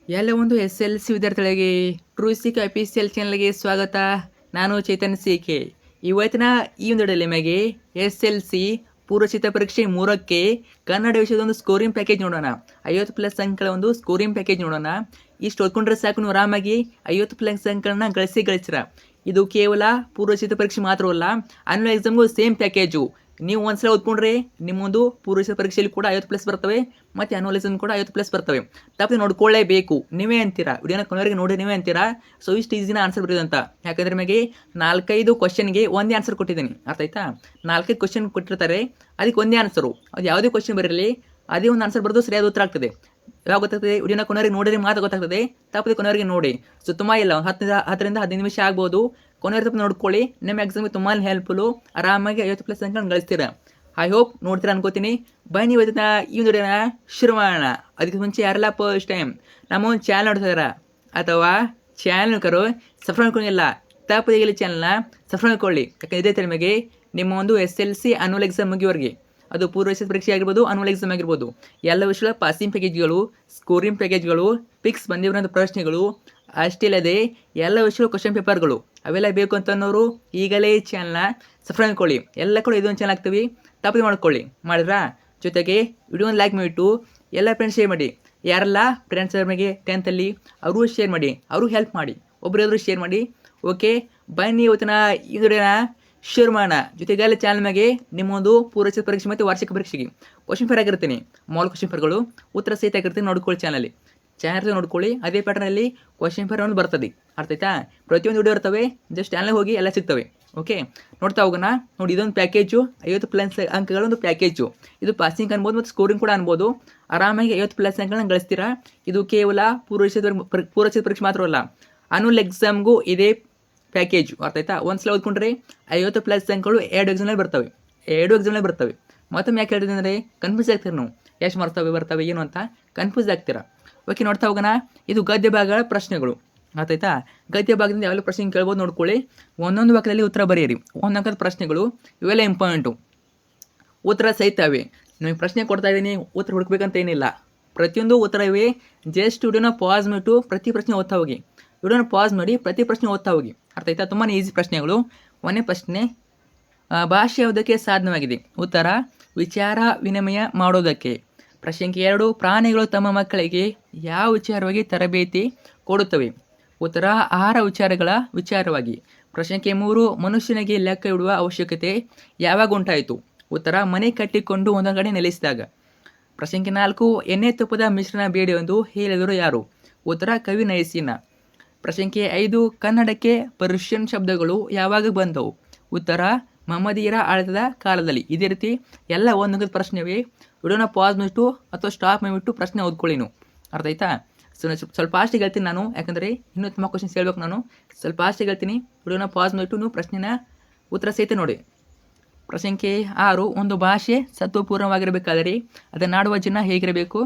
ಎಲ್ಲ ಒಂದು SLC ವಿದ್ಯಾರ್ಥಿಗಳಿಗೆ ಟ್ರೂಸಿಕ್ ಅಫಿಷಿಯಲ್ ಚಾನಲ್ಗೆ ಸ್ವಾಗತ. ನಾನು ಚೈತನ್ಯ ಸಿ.ಕೆ. ಇವತ್ತಿನ ಈ ಒಂದು ನಿಮಗೆ SLC ಪೂರ್ವಸಿದ್ಧ ಪರೀಕ್ಷೆ 3ಕ್ಕೆ ಕನ್ನಡ ವಿಷಯದ ಒಂದು ಸ್ಕೋರಿಂಗ್ ಪ್ಯಾಕೇಜ್ ನೋಡೋಣ. 50+ ಅಂಕಗಳ ಒಂದು ಸ್ಕೋರಿಂಗ್ ಪ್ಯಾಕೇಜ್ ನೋಡೋಣ. ಇಷ್ಟು ಓದ್ಕೊಂಡ್ರೆ ಸಾಕು, ನೀವು ಆರಾಮಾಗಿ 50+ ಅಂಕಗಳನ್ನ ಗಳಿಸಿರ. ಇದು ಕೇವಲ ಪೂರ್ವಸಿದ್ಧ ಪರೀಕ್ಷೆ ಮಾತ್ರವಲ್ಲ, ಆನ್ಯುವಲ್ ಎಕ್ಸಾಮ್ಗೂ ಸೇಮ್ ಪ್ಯಾಕೇಜು. ನೀವು ಒಂದ್ಸಲ ಓದ್ಕೊಂಡ್ರೆ ನಿಮ್ಮೊಂದು ಪೂರ್ವಸಿದ್ಧ ಪರೀಕ್ಷೆಯಲ್ಲಿ ಕೂಡ 50+ ಬರ್ತವೆ, ಮತ್ತು ಆನ್ಯುವಲ್ ಎಕ್ಸಾಮ್ ಕೂಡ 50+ ಬರ್ತವೆ. ತಪ್ಪದೆ ನೋಡ್ಕೊಳ್ಳೇಬೇಕು. ನೀವೇ ಅಂತೀರಾ, ವಿಡಿಯೋನ ಕೊನೆವರೆಗೆ ನೋಡಿ ನೀವೇ ಅಂತೀರಾ ಸೊ ಇಷ್ಟು ಈಸಿನ ಆನ್ಸರ್ ಬರೋದಂತ. ಯಾಕಂದ್ರೆ ನಿಮಗೆ 4-5 ಕ್ವಶನ್ಗೆ ಒಂದೇ ಆನ್ಸರ್ ಕೊಟ್ಟಿದ್ದೀನಿ, ಅರ್ಥ ಆಯ್ತಾ? 4-5 ಕ್ವಶನ್ ಕೊಟ್ಟಿರ್ತಾರೆ, ಅದಕ್ಕೆ ಒಂದೇ ಆನ್ಸರು. ಅದು ಯಾವುದೇ ಕ್ವಶನ್ ಬರಲಿ, ಅದೇ ಒಂದು ಆನ್ಸರ್ ಬರೆದು ಸರಿಯಾದ ಉತ್ತರ ಆಗ್ತದೆ. ಯಾವಾಗ ಗೊತ್ತಾಗ್ತದೆ? ವಿಡಿಯೋನ ಕೊನೆವರೆಗೆ ನೋಡಿದ್ರೆ ಮಾತ್ರ ಗೊತ್ತಾಗ್ತದೆ. ತಪ್ಪದೆ ಕೊನೆವರೆಗೆ ನೋಡಿ. ಸೊ ತುಂಬ ಇಲ್ಲ, 10ರಿಂದ 15 ನಿಮಿಷ ಆಗ್ಬೋದು. ಕೊನೆವರೆಗೆ ತಪ್ಪು ನೋಡ್ಕೊಳ್ಳಿ. ನಿಮ್ಮ ಎಕ್ಸಾಮ್ಗೆ ತುಂಬಾ ಹೆಲ್ಪ್ಫುಲ್ಲು. ಆರಾಮಾಗಿ 50+ ಅಂಕ ಗಳಿಸ್ತೀರಾ. ಐ ಹೋಪ್ ನೋಡ್ತೀರಾ ಅನ್ಕೋತೀನಿ. ಬನ್ನಿ ಇವತ್ತಿನ ಈ ಒಂದು ವಿಡಿಯೋನ ಶುರು ಮಾಡೋಣ. ಅದಕ್ಕೆ ಮುಂಚೆ ಯಾರೆಲ್ಲ ಫಸ್ಟ್ ಟೈಮ್ ನಮ್ಮ ಒಂದು ಚಾನಲ್ ನೋಡ್ತಿದಾರ ಅಥವಾ ಚಾನಲ್ ಕರು ಸಬ್ಸ್ಕ್ರೈಬ್ ಮಾಡ್ಕೊಂಡಿಲ್ಲ, ತಪ್ಪದೆ ಇಲ್ಲಿ ಚಾನಲ್ನ ಸಬ್ಸ್ಕ್ರೈಬ್ ಮಾಡ್ಕೊಳ್ಳಿ. ಯಾಕಂದರೆ ಇದೇ ನಿಮಗೆ ನಿಮ್ಮ ಒಂದು SLC ಆನ್ಯುವಲ್ ಎಕ್ಸಾಮ್ ಮುಗಿಯವರೆಗೆ, ಅದು ಪೂರ್ವಸಿದ್ಧ ಪರೀಕ್ಷೆ ಆಗಿರ್ಬೋದು, ಆನ್ಯುವಲ್ ಎಕ್ಸಾಮ್ ಆಗಿರ್ಬೋದು, ಎಲ್ಲ ವಿಷಯಗಳ ಪಾಸಿಂಗ್ ಪ್ಯಾಕೇಜ್ಗಳು, ಸ್ಕೋರಿಂಗ್ ಪ್ಯಾಕೇಜ್ಗಳು, ಫಿಕ್ಸ್ ಬಂದಿರೋಂಥ ಪ್ರಶ್ನೆಗಳು, ಅಷ್ಟೇ ಅಲ್ಲದೆ ಎಲ್ಲ ವಿಷಯಗಳ ಕ್ವಶನ್ ಪೇಪರ್ಗಳು ಅವೆಲ್ಲ ಬೇಕು ಅಂತ ಅನ್ನೋರು ಈಗಲೇ ಚಾನಲ್ನ ಸಬ್ಸ್ಕ್ರೈಬ್ ಮಾಡ್ಕೊಳ್ಳಿ. ಎಲ್ಲ ಕೂಡ ಇದೊಂದು ಚಾನಲ್ ಆಗ್ತೀವಿ, ತಪ್ಪದೆ ಮಾಡ್ಕೊಳ್ಳಿ. ಮಾಡಿದ್ರಾ? ಜೊತೆಗೆ ವಿಡಿಯೋನ ಲೈಕ್ ಮಾಡಿಬಿಟ್ಟು ಎಲ್ಲ ಫ್ರೆಂಡ್ಸ್ ಶೇರ್ ಮಾಡಿ. ಯಾರೆಲ್ಲ ಫ್ರೆಂಡ್ಸ್ ನಮಗೆ 10th ಅವರು ಶೇರ್ ಮಾಡಿ, ಅವರು ಹೆಲ್ಪ್ ಮಾಡಿ, ಒಬ್ಬರಾದರೂ ಶೇರ್ ಮಾಡಿ. ಓಕೆ, ಬನ್ನಿ ಇವತ್ತಿನ ಈ ವಿಡಿಯೋನ ಶೇರ್ ಮಾಡೋಣ. ಜೊತೆಗೆ ಅಲ್ಲಿ ಚಾನಲ್ ಮಗೆ ನಿಮ್ಮೊಂದು ಪೂರ್ವಸಿದ್ಧ ಪರೀಕ್ಷೆ ಮತ್ತು ವಾರ್ಷಿಕ ಪರೀಕ್ಷೆಗೆ ಕ್ವಶನ್ ಪೇಪರ್ ಆಗಿರ್ತೀನಿ, ಮಾಲ್ ಕ್ವಶನ್ ಪೇಪರ್ಗಳು ಉತ್ತರ ಸಹಿತ ಆಗಿರ್ತೀನಿ. ನೋಡ್ಕೊಳ್ಳಿ ಚಾನಲ್ ನೋಡ್ಕೊಳ್ಳಿ. ಅದೇ ಪ್ಯಾಟರ್ನಲ್ಲಿ ಕ್ವಶನ್ ಪೇಪರ್ ಒಂದು ಬರ್ತದೆ, ಅರ್ಥ ಆಯ್ತಾ? ಪ್ರತಿಯೊಂದು ವಿಡಿಯೋ ಇರ್ತವೆ, ಜಸ್ಟ್ ಚಾನಲ್ಗೆ ಹೋಗಿ ಎಲ್ಲ ಸಿಗ್ತವೆ. ಓಕೆ, ನೋಡ್ತಾ ಹೋಗೋಣ. ನೋಡಿ, ಇದೊಂದು ಪ್ಯಾಕೇಜು 50+ ಅಂಕಗಳ ಒಂದು ಪ್ಯಾಕೇಜು. ಇದು ಪಾಸಿಂಗ್ ಅನ್ಬೋದು ಮತ್ತು ಸ್ಕೋರಿಂಗ್ ಕೂಡ ಅನ್ಬೋದು. ಆರಾಮಾಗಿ 50+ ಅಂಕಗಳನ್ನ ಗಳಿಸ್ತೀರಾ. ಇದು ಕೇವಲ ಪೂರ್ವಸಿದ್ಧ ಪರೀಕ್ಷೆ ಮಾತ್ರವಲ್ಲ, ಆನ್ಯುವಲ್ ಎಕ್ಸಾಮ್ಗೂ ಇದೇ ಪ್ಯಾಕೇಜು, ಅರ್ಥ ಆಯ್ತಾ? ಒಂದ್ಸಲ ಓದ್ಕೊಂಡ್ರೆ 50+ ಅಂಕಗಳು 2 ಎಕ್ಸಾಮ್ನಲ್ಲಿ ಬರ್ತವೆ. ಮತ್ತೊಮ್ಮೆ ಯಾಕೆ ಹೇಳ್ತೀನಿ ಅಂದರೆ ಕನ್ಫ್ಯೂಸ್ ಆಗ್ತೀರಿ ನೀವು, ಎಷ್ಟು ಬರ್ತವೆ ಏನು ಅಂತ ಕನ್ಫ್ಯೂಸ್ ಆಗ್ತೀರಾ. ಓಕೆ, ನೋಡ್ತಾ ಹೋಗೋಣ. ಇದು ಗದ್ಯ ಭಾಗಗಳ ಪ್ರಶ್ನೆಗಳು, ಅರ್ಥ ಆಯ್ತಾ? ಗದ್ಯ ಭಾಗದಿಂದ ಯಾವೆಲ್ಲ ಪ್ರಶ್ನೆ ಕೇಳ್ಬೋದು ನೋಡ್ಕೊಳ್ಳಿ. ಒಂದೊಂದು ವಾಕ್ಯದಲ್ಲಿ ಉತ್ತರ ಬರೆಯಿರಿ. 1 ಅಂಕದ ಪ್ರಶ್ನೆಗಳು ಇವೆಲ್ಲ ಇಂಪಾರ್ಟೆಂಟು, ಉತ್ತರ ಸಹಿತ ಇವೆ. ನಿಮಗೆ ಪ್ರಶ್ನೆ ಕೊಡ್ತಾ ಇದ್ದೀನಿ, ಉತ್ತರ ಹುಡುಕ್ಬೇಕಂತ ಏನಿಲ್ಲ. ಪ್ರತಿಯೊಂದು ಉತ್ತರ ಇವೆ. ಜಸ್ಟ್ ವಿಡಿಯೋನ ಪಾಸ್ ಮಾಡಿಟ್ಟು ಪ್ರತಿ ಪ್ರಶ್ನೆ ಓದ್ತಾ ಹೋಗಿ. ಅರ್ಥ ಆಯ್ತಾ? ತುಂಬಾ ಈಸಿ ಪ್ರಶ್ನೆಗಳು. 1ನೇ ಪ್ರಶ್ನೆ, ಭಾಷೆ ಯಾವುದಕ್ಕೆ ಸಾಧನವಾಗಿದೆ? ಉತ್ತರ ವಿಚಾರ ವಿನಿಮಯ ಮಾಡೋದಕ್ಕೆ. ಪ್ರಶ್ನೆ ಸಂಖ್ಯೆ 2, ಪ್ರಾಣಿಗಳು ತಮ್ಮ ಮಕ್ಕಳಿಗೆ ಯಾವ ವಿಚಾರವಾಗಿ ತರಬೇತಿ ಕೊಡುತ್ತವೆ? ಉತ್ತರ ಆಹಾರ ವಿಚಾರಗಳ ವಿಚಾರವಾಗಿ. ಪ್ರಶ್ನೆ ಸಂಖ್ಯೆ 3, ಮನುಷ್ಯನಿಗೆ ಲೆಕ್ಕ ಇಡುವ ಅವಶ್ಯಕತೆ ಯಾವಾಗ ಉಂಟಾಯಿತು? ಉತ್ತರ ಮನೆ ಕಟ್ಟಿಕೊಂಡು ಒಂದೊಂದು ಕಡೆ ನೆಲೆಸಿದಾಗ. ಪ್ರಶ್ನೆ ಸಂಖ್ಯೆ 4, ಎಣ್ಣೆ ತುಪ್ಪದ ಮಿಶ್ರಣ ಬೇಡಿ ಎಂದು ಹೇಳಿದರು ಯಾರು? ಉತ್ತರ ಕವಿ ನಯಸಿನ. ಪ್ರಶ್ನೆ ಸಂಖ್ಯೆ 5, ಕನ್ನಡಕ್ಕೆ ಪರ್ಷಿಯನ್ ಶಬ್ದಗಳು ಯಾವಾಗ ಬಂದವು? ಉತ್ತರ ಮಹಮ್ಮದೀಯರ ಆಡಳಿತದ ಕಾಲದಲ್ಲಿ. ಇದೇ ರೀತಿ ಎಲ್ಲ ಒಂದೊಂದು ಪ್ರಶ್ನೆವೇ. ವಿಡಿಯೋನ ಪಾಸ್ ಮಾಡಿಬಿಟ್ಟು ಅಥವಾ ಸ್ಟಾಪ್ ಮಾಡಿಬಿಟ್ಟು ಪ್ರಶ್ನೆ ಓದ್ಕೊಳ್ಳಿ ನೀವು, ಅರ್ಥ ಆಯ್ತಾ? ಸ್ವಲ್ಪ ಫಾಸ್ಟಿಗೆ ಹೇಳ್ತೀನಿ ನಾನು, ಯಾಕಂದರೆ ಇನ್ನೂ ತುಂಬ ಕ್ವಶನ್ಸ್ ಹೇಳ್ಬೇಕು ನಾನು. ಸ್ವಲ್ಪ ಫಾಸ್ಟಿಗೆ ಹೇಳ್ತೀನಿ. ವಿಡಿಯೋನ ಪಾಸ್ ಮಾಡಿಬಿಟ್ಟು ನೀವು ಪ್ರಶ್ನೆನ ಉತ್ತರ ಸಹಿತ ನೋಡಿ. ಪ್ರಶ್ನೆ ಸಂಖ್ಯೆ 6, ಒಂದು ಭಾಷೆ ಸತ್ವಪೂರ್ಣವಾಗಿರಬೇಕಾದರೆ ಅದನ್ನಾಡುವ ಜನ ಹೇಗಿರಬೇಕು?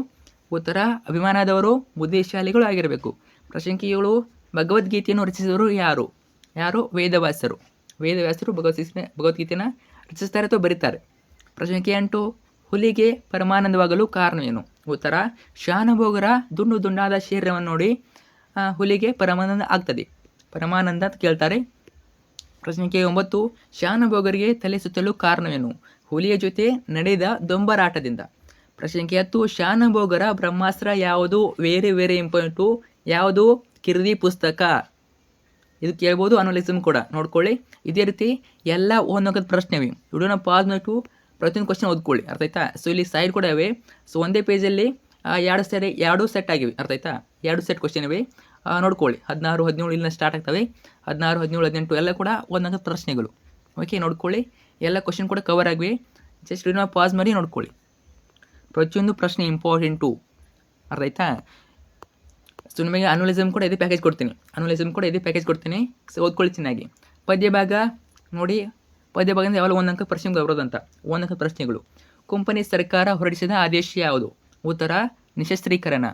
ಉತ್ತರ ಅಭಿಮಾನದವರು, ಬುದ್ಧಿಶಾಲಿಗಳು ಆಗಿರಬೇಕು. ಪ್ರಶ್ನೆ ಸಂಖ್ಯೆ 7, ಭಗವದ್ಗೀತೆಯನ್ನು ರಚಿಸಿದವರು ಯಾರು? ವೇದವ್ಯಾಸರು ಭಗವದ್ಗೀತೆಯನ್ನು ರಚಿಸ್ತಾರೆ ಅಥವಾ ಬರೀತಾರೆ. ಪ್ರಶ್ನೆ ಸಂಖ್ಯೆ 8, ಹುಲಿಗೆ ಪರಮಾನಂದವಾಗಲು ಕಾರಣವೇನು? ಉತ್ತರ ಶಾನುಭೋಗರ ದುಂಡು ದುಂಡಾದ ಶರೀರವನ್ನು ನೋಡಿ ಹುಲಿಗೆ ಪರಮಾನಂದ ಆಗ್ತದೆ. ಪರಮಾನಂದ ಅಂತ ಕೇಳ್ತಾರೆ. ಪ್ರಶ್ನೆ ಸಂಖ್ಯೆ 9, ಶಾನುಭೋಗರಿಗೆ ತಲೆ ಸುತ್ತಲು ಕಾರಣವೇನು? ಹುಲಿಯ ಜೊತೆ ನಡೆದ ದೊಂಬರಾಟದಿಂದ. ಪ್ರಶ್ನೆ ಸಂಖ್ಯೆ 10, ಶಾನುಭೋಗರ ಬ್ರಹ್ಮಾಸ್ತ್ರ ಯಾವುದು? Very important. ಯಾವುದು? ಕಿರ್ದಿ ಪುಸ್ತಕ. ಇದು ಕೇಳ್ಬೋದು, ಆನ್ಯುವಲ್ ಎಕ್ಸಾಮ್ ಕೂಡ ನೋಡ್ಕೊಳ್ಳಿ. ಇದೇ ರೀತಿ ಎಲ್ಲ ಒಂದೊಂದು ಪ್ರಶ್ನೆವೆ. ವಿಡಿಯೋನ ಪಾಸ್ ಮಾಡಿಟ್ಟು ಪ್ರತಿಯೊಂದು ಕ್ವಶನ್ ಓದ್ಕೊಳ್ಳಿ, ಅರ್ಥ ಆಯ್ತಾ? ಸೊ ಇಲ್ಲಿ ಸೈಡ್ ಕೂಡ ಇವೆ. ಸೊ ಒಂದೇ ಪೇಜಲ್ಲಿ 2 ಸೆಟ್ ಆಗಿವೆ, ಅರ್ಥ ಆಯ್ತಾ? 2 ಸೆಟ್ ಕ್ವಶನ್ ಇವೆ, ನೋಡ್ಕೊಳ್ಳಿ. 16, 17 ಇಲ್ಲಿಂದ ಸ್ಟಾರ್ಟ್ ಆಗ್ತವೆ. 16, 17, 18 ಎಲ್ಲ ಕೂಡ ಒಂದೊಂದು ಪ್ರಶ್ನೆಗಳು. ಓಕೆ, ನೋಡ್ಕೊಳ್ಳಿ. ಎಲ್ಲ ಕ್ವಶನ್ ಕೂಡ ಕವರ್ ಆಗಿವೆ. ಜಸ್ಟ್ ವಿಡಿಯೋನ ಪಾಸ್ ಮಾಡಿ ನೋಡ್ಕೊಳ್ಳಿ. ಪ್ರತಿಯೊಂದು ಪ್ರಶ್ನೆ ಇಂಪಾರ್ಟೆಂಟು, ಅರ್ಥ ಆಯ್ತಾ? ಸೊ ನಿಮಗೆ ಆನ್ಯುವಲ್ ಎಕ್ಸಾಮ್ ಕೂಡ ಇದೇ ಪ್ಯಾಕೇಜ್ ಕೊಡ್ತೀನಿ. ಸೊ ಓದ್ಕೊಳ್ಳಿ ಚೆನ್ನಾಗಿ. ಪದ್ಯ ಭಾಗ ನೋಡಿ. ಪದ್ಯ ಭಾಗದಿಂದ ಯಾವಾಗ 1 ಅಂಕ ಪ್ರಶ್ನೆಗಳು ಬರೋದಂತ. 1 ಅಂಕದ ಪ್ರಶ್ನೆಗಳು. ಕಂಪನಿ ಸರ್ಕಾರ ಹೊರಡಿಸಿದ ಆದೇಶ ಯಾವುದು? ಉತ್ತರ ನಿಶಸ್ತ್ರೀಕರಣ.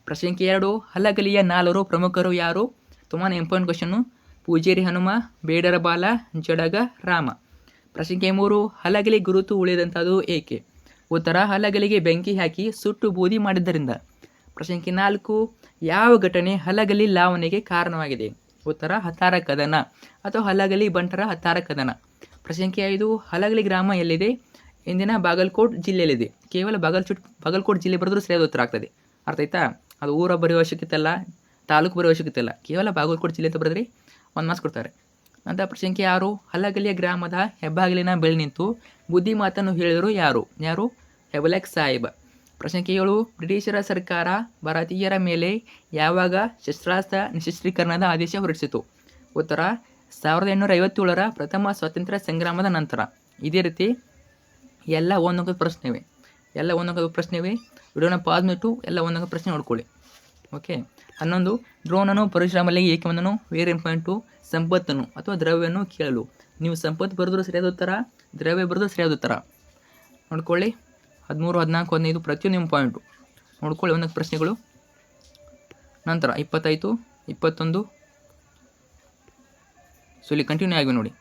ಪ್ರಶ್ನೆ ಸಂಖ್ಯೆ 2, ಹಲಗಲಿಯ 4 ಪ್ರಮುಖರು ಯಾರು? ತುಂಬಾ ಇಂಪಾರ್ಟೆಂಟ್ ಕ್ವಶನ್ನು. ಪೂಜೇರಿ ಹನುಮ, ಬೇಡರ ಬಾಲ, ಜಡಗ ರಾಮ. ಪ್ರಶ್ನೆ ಸಂಖ್ಯೆ 3, ಹಲಗಲಿ ಗುರುತು ಉಳಿದಂಥದ್ದು ಏಕೆ? ಉತ್ತರ ಹಲಗಲಿಗೆ ಬೆಂಕಿ ಹಾಕಿ ಸುಟ್ಟು ಬೂದಿ ಮಾಡಿದ್ದರಿಂದ. ಪ್ರಶ್ನೆ ಸಂಖ್ಯೆ 4, ಯಾವ ಘಟನೆ ಹಲಗಲಿ ಲಾವಣೆಗೆ ಕಾರಣವಾಗಿದೆ? ಉತ್ತರ ಹತ್ತಾರ ಕದನ ಅಥವಾ ಹಲಗಲಿ ಬಂಟರ ಹತ್ತಾರ ಕದನ. ಪ್ರಶ್ನೆ ಸಂಖ್ಯೆ 5, ಹಲಗಲಿ ಗ್ರಾಮ ಎಲ್ಲಿದೆ? ಇಂದಿನ ಬಾಗಲಕೋಟ್ ಜಿಲ್ಲೆಯಲ್ಲಿದೆ. ಕೇವಲ ಬಾಗಲಕೋಟ್ ಜಿಲ್ಲೆ ಬರೆದ್ರೂ ಸರಿಯಾದ ಉತ್ತರ ಆಗ್ತದೆ. ಅರ್ಥ ಆಯ್ತಾ? ಅದು ಊರ ಬರೆಯುವ ಅವಶ್ಯಕತೆ ಇಲ್ಲ, ತಾಲೂಕು ಬರೆಯುವ ಅವಶ್ಯಕತೆ ಇಲ್ಲ, ಕೇವಲ ಬಾಗಲಕೋಟ್ ಜಿಲ್ಲೆ ಅಂತ ಬರೆದ್ರೆ 1 ಮಾರ್ಕ್ಸ್ ಕೊಡ್ತಾರೆ. ನಂತರ ಪ್ರಶ್ನೆ ಸಂಖ್ಯೆ 6, ಹಲಗಲಿಯ ಗ್ರಾಮದ ಹೆಬ್ಬಾಗಿಲಿನ ಬಳಿ ನಿಂತು ಬುದ್ಧಿ ಮಾತನ್ನು ಹೇಳಿದರು ಯಾರು? ಹೆಬಲಕ್ ಸಾಹೇಬ. ಪ್ರಶ್ನೆ ಸಂಖ್ಯೆ 7, ಬ್ರಿಟಿಷರ ಸರ್ಕಾರ ಭಾರತೀಯರ ಮೇಲೆ ಯಾವಾಗ ಶಸ್ತ್ರಾಸ್ತ್ರ ನಿಶಸ್ತ್ರೀಕರಣದ ಆದೇಶ ಹೊರಡಿಸಿತು? ಉತ್ತರ 1857ರ ಪ್ರಥಮ ಸ್ವಾತಂತ್ರ್ಯ ಸಂಗ್ರಾಮದ ನಂತರ. ಇದೇ ರೀತಿ ಎಲ್ಲ ಒಂದೊಂದು ಪ್ರಶ್ನೆವೆ. ವಿಡಿಯೋನ ಪಾಸ್ ಮಾಡಿಟ್ಟು ಎಲ್ಲ ಒಂದೊಂದು ಪ್ರಶ್ನೆ ನೋಡ್ಕೊಳ್ಳಿ. ಓಕೆ. 11, ದ್ರೋಣನು ಪರಶುರಾಮನಿಗೆ ಏಕೆ ಬಂದನು? Very important. ಸಂಪತ್ತನ್ನು ಅಥವಾ ದ್ರವ್ಯವನ್ನು ಕೇಳಲು. ನೀವು ಸಂಪತ್ತು ಬರೆದ್ರು ಸರಿಯಾದ ಉತ್ತರ, ದ್ರವ್ಯ ಬರೆದ್ರು ಸರಿಯಾದ ಉತ್ತರ ನೋಡ್ಕೊಳ್ಳಿ. 13, 14, 15 ಪ್ರತಿಯೊಂದು ಇಂಪಾರ್ಟೆಂಟು ನೋಡ್ಕೊಳ್ಳಿ ಒಂದೊಂದು ಪ್ರಶ್ನೆಗಳು. ನಂತರ 25, 21 ಸೊ ಇಲ್ಲಿ ಕಂಟಿನ್ಯೂ ಆಗಿವೆ ನೋಡಿ.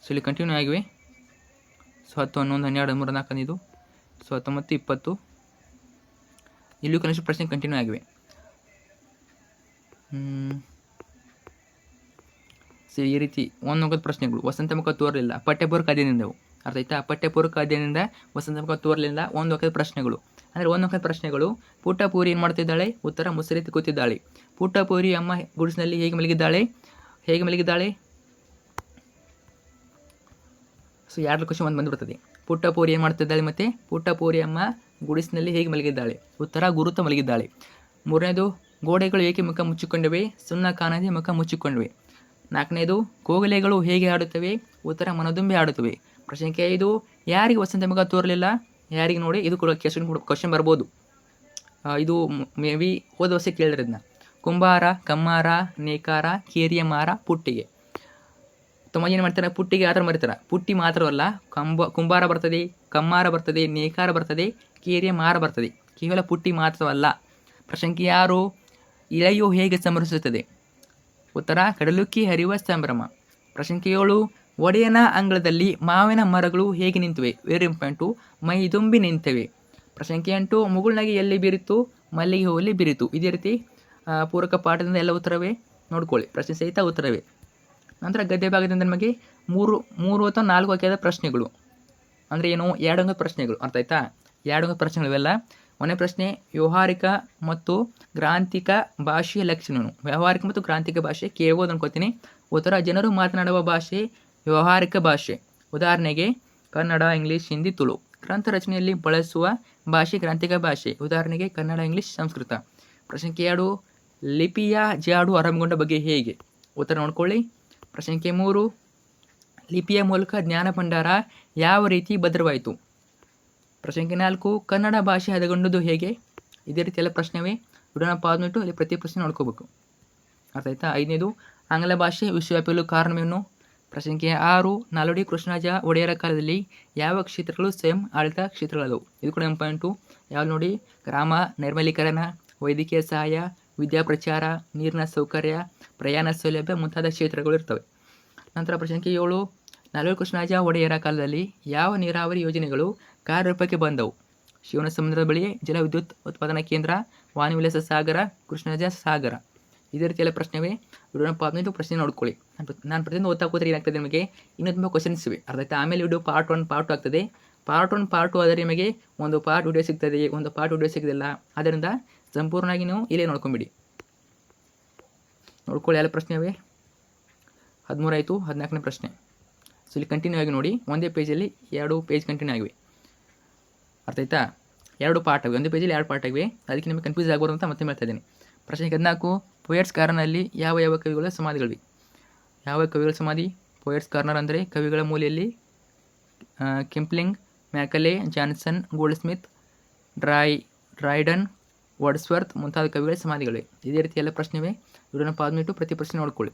ಸೊ 10, 11, 12, 13, 14, 15 ಸೊ 19, 20 ಇಲ್ಲೂ ಕನಿಷ್ಠ ಪ್ರಶ್ನೆ ಕಂಟಿನ್ಯೂ ಆಗಿವೆ. ಸೊ ಈ ರೀತಿ ಒಂದೊಂದು ಪ್ರಶ್ನೆಗಳು. ವಸಂತ ಮುಖ ತೋರಲಿಲ್ಲ, ಪಠ್ಯಪೂರ್ವಕ ಅಧ್ಯಯನದಿಂದವು. ಅರ್ಥ ಆಯ್ತಾ? ಪಠ್ಯಪೂರ್ವಕ ಅಧ್ಯಯನದಿಂದ ವಸಂತ ಮುಖ ತೋರಲಿಲ್ಲ ಒಂದು ಅಂಕದ ಪ್ರಶ್ನೆಗಳು. ಅಂದರೆ ಒಂದು ಅಂಕದ ಪ್ರಶ್ನೆಗಳು. ಪುಟ್ಟಪೂರಿ ಏನು ಮಾಡ್ತಿದ್ದಾಳೆ? ಉತ್ತರ ಮುಸುರಿ ಕೂತಿದ್ದಾಳೆ. ಪುಟ್ಟಪೂರಿ ಅಮ್ಮ ಗುಡಿಸಿನಲ್ಲಿ ಹೇಗೆ ಮಲಗಿದ್ದಾಳೆ? ಸೊ 2 ಕ್ವಶನ್ ಒಂದು ಬಂದುಬಿಡ್ತದೆ. ಪುಟ್ಟಪೂರಿ ಏನು ಮಾಡ್ತಿದ್ದಾಳೆ ಮತ್ತು ಪುಟ್ಟಪೂರಿ ಅಮ್ಮ ಗುಡಿಸಿನಲ್ಲಿ ಹೇಗೆ ಮಲಗಿದ್ದಾಳೆ? ಉತ್ತರ ಗುರುತ ಮಲಗಿದ್ದಾಳೆ. 3ನೇದು, ಗೋಡೆಗಳು ಏಕೆ ಮುಖ ಮುಚ್ಚಿಕೊಂಡಿವೆ? ಸುಣ್ಣ ಕಾಣದೆ ಮುಖ ಮುಚ್ಚಿಕೊಂಡಿವೆ. 4ನೇದು, ಕೋಗಿಲೆಗಳು ಹೇಗೆ ಆಡುತ್ತವೆ? ಉತ್ತರ ಮನದುಂಬಿ ಆಡುತ್ತವೆ. ಪ್ರಶ್ನೆ ಸಂಖ್ಯೆ 5, ಯಾರಿಗೆ ವಸಂತ ಮುಖ ತೋರಲಿಲ್ಲ? ಯಾರಿಗೆ ನೋಡಿ, ಇದು ಕೂಡ ಕ್ವಶನ್ ಬರ್ಬೋದು. ಇದು ಮೇ ಬಿ ಹೋದ ವರ್ಷ ಕೇಳಿದ್ರೆ ಇದನ್ನ. ಕುಂಬಾರ, ಕಮ್ಮಾರ, ನೇಕಾರ, ಕೇರಿಯ ಮಾರ, ಪುಟ್ಟಿಗೆ. ಏನು ಮಾಡ್ತಾರೆ? ಪುಟ್ಟಿಗೆ ಆ ಥರ ಮರಿತಾರೆ. ಪುಟ್ಟಿ ಮಾತ್ರವಲ್ಲ, ಕುಂಬಾರ ಬರ್ತದೆ, ಕಮ್ಮಾರ ಬರ್ತದೆ, ನೇಕಾರ ಬರ್ತದೆ, ಕೇರಿಯ ಮಾರ ಬರ್ತದೆ. ಕೇವಲ ಪುಟ್ಟಿ ಮಾತ್ರವಲ್ಲ. ಪ್ರಶ್ನೆ ಸಂಖ್ಯೆ 6, ಇಳೆಯು ಹೇಗೆ ಸಂಭ್ರಮಿಸುತ್ತದೆ? ಉತ್ತರ ಕಡಲುಕ್ಕಿ ಹರಿಯುವ ಸಂಭ್ರಮ. ಪ್ರಶ್ನೆ ಸಂಖ್ಯೆ 7, ಒಡೆಯನ ಅಂಗಳದಲ್ಲಿ ಮಾವಿನ ಮರಗಳು ಹೇಗೆ ನಿಂತಿವೆ? Very important. ಮೈದುಂಬಿ ನಿಂತಿವೆ. ಪ್ರಶ್ನೆ ಸಂಖ್ಯೆ 8, ಮುಗುಳ್ನಗೆ ಎಲ್ಲಿ ಬೀರಿತು? ಮಲ್ಲಿಗೆ ಹೂವಲ್ಲಿ ಬೀರಿತು. ಇದೇ ರೀತಿ ಪೂರಕ ಪಾಠದಿಂದ ಎಲ್ಲ ಉತ್ತರವೇ ನೋಡ್ಕೊಳ್ಳಿ, ಪ್ರಶ್ನೆ ಸಹಿತ ಉತ್ತರವೇ. ನಂತರ ಗದ್ಯ ಭಾಗದಿಂದ ನಮಗೆ 3 ಅಥವಾ 4 ವಾಕ್ಯದ ಪ್ರಶ್ನೆಗಳು. ಅಂದರೆ ಏನು? 2 ಅಂಕದ ಪ್ರಶ್ನೆಗಳು. ಅರ್ಥ ಆಯ್ತಾ? 2 ಅಂಕದ ಪ್ರಶ್ನೆಗಳು ಇವೆಲ್ಲ. 1ನೇ ಪ್ರಶ್ನೆ, ವ್ಯವಹಾರಿಕ ಮತ್ತು ಗ್ರಾಂಥಿಕ ಭಾಷೆಯ ಲಕ್ಷಣಗಳು. ವ್ಯವಹಾರಿಕ ಮತ್ತು ಗ್ರಾಂಥಿಕ ಭಾಷೆ ಕೇಳ್ಬೋದು ಅನ್ಕೋತೀನಿ. ಉತ್ತರ ಜನರು ಮಾತನಾಡುವ ಭಾಷೆ ವ್ಯವಹಾರಿಕ ಭಾಷೆ. ಉದಾಹರಣೆಗೆ ಕನ್ನಡ, ಇಂಗ್ಲೀಷ್, ಹಿಂದಿ, ತುಳು. ಗ್ರಂಥ ರಚನೆಯಲ್ಲಿ ಬಳಸುವ ಭಾಷೆ ಗ್ರಾಂಥಿಕ ಭಾಷೆ. ಉದಾಹರಣೆಗೆ ಕನ್ನಡ, ಇಂಗ್ಲೀಷ್, ಸಂಸ್ಕೃತ. ಪ್ರಶ್ನೆ ಸಂಖ್ಯೆ 2, ಲಿಪಿಯ ಜಾಡು ಆರಂಭಗೊಂಡ ಬಗ್ಗೆ ಹೇಗೆ? ಉತ್ತರ ನೋಡ್ಕೊಳ್ಳಿ. ಪ್ರಶ್ನೆ ಸಂಖ್ಯೆ 3, ಲಿಪಿಯ ಮೂಲಕ ಜ್ಞಾನ ಭಂಡಾರ ಯಾವ ರೀತಿ ಭದ್ರವಾಯಿತು? ಪ್ರಶ್ನೆ ಸಂಖ್ಯೆ 4, ಕನ್ನಡ ಭಾಷೆ ಹದಗೊಂಡದ್ದು ಹೇಗೆ? ಇದೇ ರೀತಿ ಎಲ್ಲ ಪ್ರಶ್ನೆವೇ. ವಿಡಿಯೋನ ಪಾಸ್ ಮಾಡಿಟ್ಟು ಇಲ್ಲಿ ಪ್ರತಿ ಪ್ರಶ್ನೆ ನೋಡ್ಕೋಬೇಕು. ಅರ್ಥ ಆಯ್ತಾ? 5ನೇದು, ಆಂಗ್ಲ ಭಾಷೆ ವಿಶ್ವವ್ಯಾಪಿಯಲು ಕಾರಣವೇನು? ಪ್ರಶ್ನೆ ಸಂಖ್ಯೆ 6, ನಾಲ್ವಡಿ ಕೃಷ್ಣರಾಜ ಒಡೆಯರ ಕಾಲದಲ್ಲಿ ಯಾವ ಕ್ಷೇತ್ರಗಳು ಸ್ವಯಂ ಆಡಳಿತ ಕ್ಷೇತ್ರಗಳವು? ಇದು ಕೂಡ ಇಂಪಾರ್ಟೆಂಟು. ಯಾವ ನೋಡಿ? ಗ್ರಾಮ ನೈರ್ಮಲೀಕರಣ, ವೈದ್ಯಕೀಯ ಸಹಾಯ, ವಿದ್ಯಾ ಪ್ರಚಾರ, ನೀರಿನ ಸೌಕರ್ಯ, ಪ್ರಯಾಣ ಸೌಲಭ್ಯ ಮುಂತಾದ ಕ್ಷೇತ್ರಗಳು ಇರ್ತವೆ. ನಂತರ ಪ್ರಶ್ನೆ ಸಂಖ್ಯೆ 7, ನಾಲ್ವಡಿ ಕೃಷ್ಣರಾಜ ಒಡೆಯರ ಕಾಲದಲ್ಲಿ ಯಾವ ನೀರಾವರಿ ಯೋಜನೆಗಳು ಕಾರ್ಯರೂಪಕ್ಕೆ ಬಂದವು? ಶಿವನ ಸಮುದ್ರದ ಬಳಿ ಜಲ ವಿದ್ಯುತ್ ಉತ್ಪಾದನಾ ಕೇಂದ್ರ, ವಾಣಿವಿಲಾಸ ಸಾಗರ, ಕೃಷ್ಣರಾಜ ಸಾಗರ. ಇದೇ ರೀತಿಯೆಲ್ಲ ಪ್ರಶ್ನೆವೇ. ವಿಡಿಯೋನ ಪಾಸ್ ಪ್ರಶ್ನೆ ನೋಡ್ಕೊಳ್ಳಿ. ನಾನು ಪ್ರತಿಯೊಂದು ಓದ್ತಾ ಕೂತ್ರೆ ಏನಾಗ್ತದೆ ನಿಮಗೆ ಇನ್ನೂ ತುಂಬ ಕ್ವಶನ್ಸ್ ಇವೆ. ಅರ್ಥ ಆಯ್ತಾ? ಆಮೇಲೆ ವಿಡಿಯೋ ಪಾರ್ಟ್ 1, ಪಾರ್ಟ್ 2 ಆಗ್ತದೆ. ಪಾರ್ಟ್ 1, ಪಾರ್ಟ್ 2 ಆದರೆ ನಿಮಗೆ ಒಂದು ಪಾರ್ಟ್ ವಿಡಿಯೋ ಸಿಗ್ತದೆ, ಒಂದು ಪಾರ್ಟ್ ವಿಡಿಯೋ ಸಿಗೋದಿಲ್ಲ. ಆದ್ದರಿಂದ ಸಂಪೂರ್ಣವಾಗಿ ನೀವು ಇಲ್ಲೇ ನೋಡ್ಕೊಂಬಿಡಿ. ನೋಡ್ಕೊಳ್ಳಿ ಎಲ್ಲ ಪ್ರಶ್ನೆವೇ. 13 ಆಯಿತು. 14ನೇ ಪ್ರಶ್ನೆ. ಸೊ ಇಲ್ಲಿ ಕಂಟಿನ್ಯೂ ಆಗಿ ನೋಡಿ. ಒಂದೇ ಪೇಜಲ್ಲಿ 2 ಪೇಜ್ ಕಂಟಿನ್ಯೂ ಆಗಿವೆ. ಅರ್ಥ ಆಯ್ತಾ? 2 ಪಾರ್ಟ್ ಆಗಿವೆ. ಒಂದೇ ಪೇಜಲ್ಲಿ 2 ಪಾರ್ಟ್ ಆಗಿವೆ. ಅದಕ್ಕೆ ನಿಮಗೆ ಕನ್ಫ್ಯೂಸ್ ಆಗ್ಬಾರ್ದು ಅಂತ ಮತ್ತೆ ಹೇಳ್ತಾ ಇದ್ದೀನಿ. ಪ್ರಶ್ನೆ 14, ಪೋಯಟ್ಸ್ ಕಾರ್ನರ್ನಲ್ಲಿ ಯಾವ ಕವಿಗಳ ಸಮಾಧಿಗಳಿವೆ? ಯಾವ ಕವಿಗಳ ಸಮಾಧಿ? ಪೋಯಟ್ಸ್ ಕಾರ್ನರ್ ಅಂದರೆ ಕವಿಗಳ ಮೂಲೆಯಲ್ಲಿ Kipling, Macaulay, Johnson, Goldsmith, Dryden, Wordsworth ಮುಂತಾದ ಕವಿಗಳ ಸಮಾಧಿಗಳಿವೆ. ಇದೇ ರೀತಿ ಎಲ್ಲ ಪ್ರಶ್ನೆವೇ. ವಿಡಿಯೋನ ಪಾಸ್ ಮಾಡಿಟ್ಟು ಪ್ರತಿ ಪ್ರಶ್ನೆ ನೋಡ್ಕೊಳ್ಳಿ.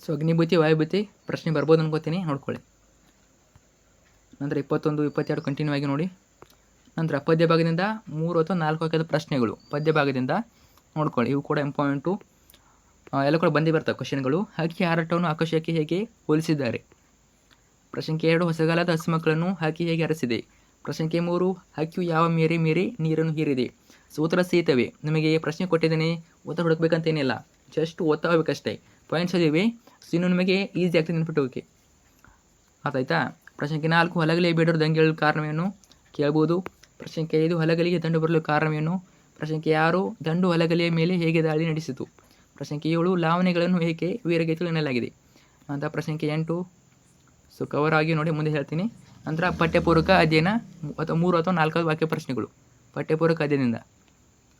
ಸೊ ಅಗ್ನಿಭೂತಿ, ವಾಯುಭೂತಿ ಪ್ರಶ್ನೆ ಬರ್ಬೋದು ಅನ್ಕೋತೀನಿ, ನೋಡ್ಕೊಳ್ಳಿ. ನಂತರ 21, 22 ಕಂಟಿನ್ಯೂ ಆಗಿ ನೋಡಿ. ನಂತರ ಪದ್ಯ ಭಾಗದಿಂದ 3 ಅಥವಾ 4 ವಾಕ್ಯದ ಪ್ರಶ್ನೆಗಳು ಪದ್ಯ ಭಾಗದಿಂದ ನೋಡ್ಕೊಳ್ಳಿ. ಇವು ಕೂಡ ಇಂಪಾರ್ಟೆಂಟು. ಎಲ್ಲ ಕೂಡ ಬಂದೇ ಬರ್ತವೆ ಕ್ವಶನ್ಗಳು. ಹಕ್ಕಿ ಹಾರಾಟವನ್ನು ಆಕಾಶಕ್ಕೆ ಹೇಗೆ ಹೋಲಿಸಿದ್ದಾರೆ? ಪ್ರಶ್ನೆ 2 ಹೊಸಗಾಲದ ಹಸುಮಕ್ಕಳನ್ನು ಹಕ್ಕಿ ಹೇಗೆ ಅರಸಿದೆ. ಪ್ರಶ್ನೆ 3 ಹಕ್ಕಿಯು ಯಾವ ಮೇರೆ ಮೇರೆ ನೀರನ್ನು ಹೀರಿದೆ. ಸೊ ಉತ್ತರ ಸೀತವೆ. ನಿಮಗೆ ಪ್ರಶ್ನೆ ಕೊಟ್ಟಿದ್ದೇನೆ, ಉತ್ತರ ಹುಡುಕ್ಬೇಕಂತೇನಿಲ್ಲ, ಜಸ್ಟ್ ಓದ್ತಾ ಹೋಗ್ಬೇಕಷ್ಟೇ. ಪಾಯಿಂಟ್ಸ್ ಅದಿವೆ, ಸೊ ಇನ್ನು ನಿಮಗೆ ಈಸಿ ಆಗ್ತದೆ ನೆನ್ಪಿಟ್ಟೋಕೆ. ಅರ್ಥಾಯ್ತಾ. ಪ್ರಶ್ನೆ 4 ಹೊಲಗಲಿ ಬೇಡರು ದಂಗೆಯಲು ಕಾರಣವೇನು ಕೇಳ್ಬೋದು. ಪ್ರಶ್ನೆ 5 ಹೊಲಗಲಿಗೆ ದಂಡು ಬರಲು ಕಾರಣವೇನು. ಪ್ರಶ್ನೆ 6 ದಂಡು ಹೊಲಗಲಿಯ ಮೇಲೆ ಹೇಗೆ ದಾಳಿ ನಡೆಸಿತು. ಪ್ರಶ್ನೆ 7 ಲಾವಣಿಗಳನ್ನು ಏಕೆ ವೀರಗೈತಲು ಎನ್ನಲಾಗಿದೆ ಅಂತ. ಪ್ರಶ್ನೆ 8 ಸೊ ಕವರ್ ಆಗಿ ನೋಡಿ, ಮುಂದೆ ಹೇಳ್ತೀನಿ. ನಂತರ ಪಠ್ಯಪೂರ್ವಕ ಅಧ್ಯಯನ ಅಥವಾ 3 ಅಥವಾ 4 ವಾಕ್ಯ ಪ್ರಶ್ನೆಗಳು ಪಠ್ಯಪೂರ್ವಕ ಅಧ್ಯಯನದಿಂದ.